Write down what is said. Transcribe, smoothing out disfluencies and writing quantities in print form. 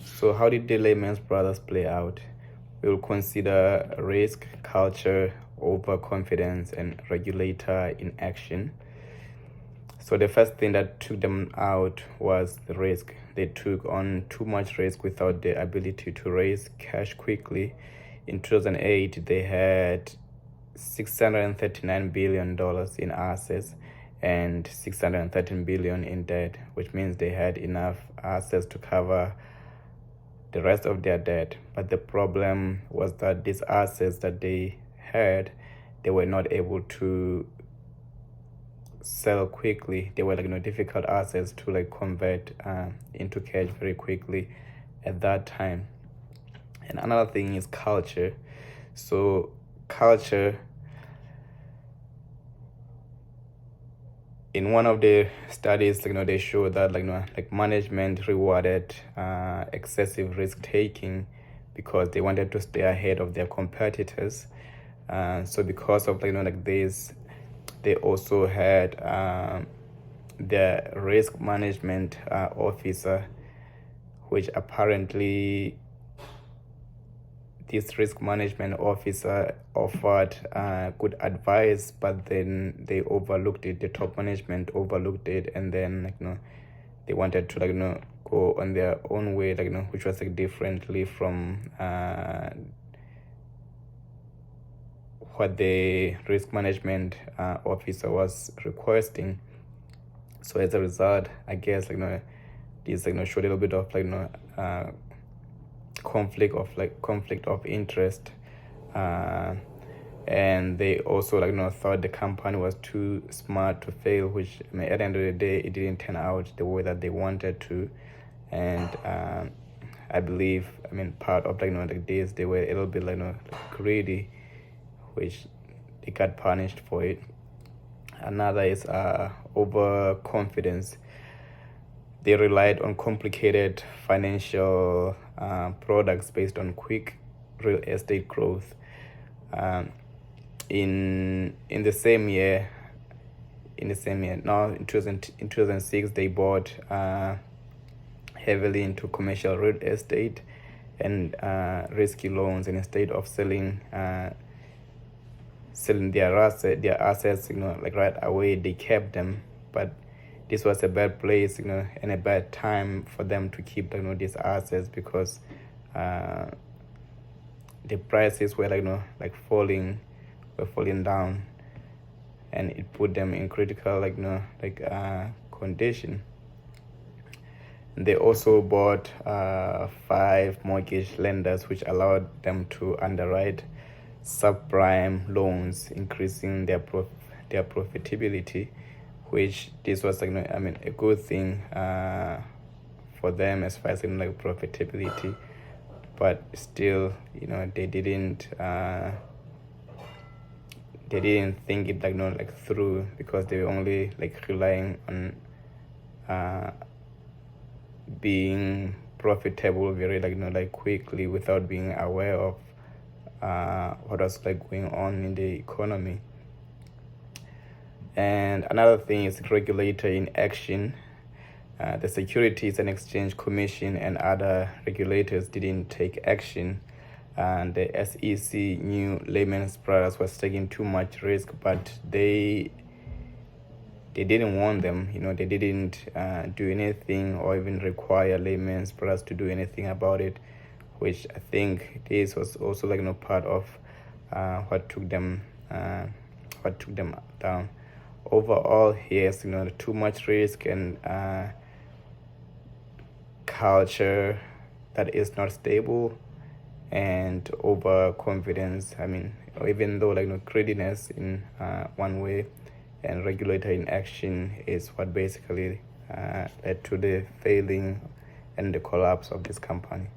So how did the Lehman Brothers play out? We will consider risk, culture, overconfidence, and regulator inaction. So the first thing that took them out was the risk. They took on too much risk without the ability to raise cash quickly. In 2008, they had $639 billion in assets and $613 billion in debt, which means they had enough assets to cover the rest of their debt. But the problem was that these assets that they had, they were not able to sell quickly. They were difficult assets to convert into cash very quickly at that time. And another thing is culture. So culture, in one of the studies, they show that management rewarded excessive risk taking because they wanted to stay ahead of their competitors. So because of this, they also had the risk management officer, which apparently this risk management officer offered good advice, but then they overlooked it. The top management overlooked it, and then they wanted to go on their own way, which was differently from what the risk management officer was requesting. So as a result, I guess this showed a little bit of conflict of interest, and they also thought the company was too smart to fail, which at the end of the day it didn't turn out the way that they wanted to. And I believe part of this, they were a little bit greedy, which they got punished for it. Another is overconfidence. They relied on complicated financial products based on quick real estate growth. In the same year, now in 2006, they bought heavily into commercial real estate and risky loans, and instead of selling their assets right away, they kept them. But this was a bad place and a bad time for them to keep these assets, because the prices were falling down, and it put them in critical condition. They also bought 5 mortgage lenders, which allowed them to underwrite subprime loans, increasing their profitability, which this was a good thing for them as far as profitability. But still, they didn't think it through, because they were only relying on being profitable very quickly, without being aware of what was going on in the economy. And another thing is regulator inaction. The Securities and Exchange Commission and other regulators didn't take action. And the SEC knew Lehman Brothers was taking too much risk, but they didn't want them. They didn't do anything or even require Lehman Brothers to do anything about it, which I think this was also part of what took them down. Overall, yes, too much risk and culture that is not stable, and overconfidence. Even though greediness in one way and regulator inaction is what basically led to the failing and the collapse of this company.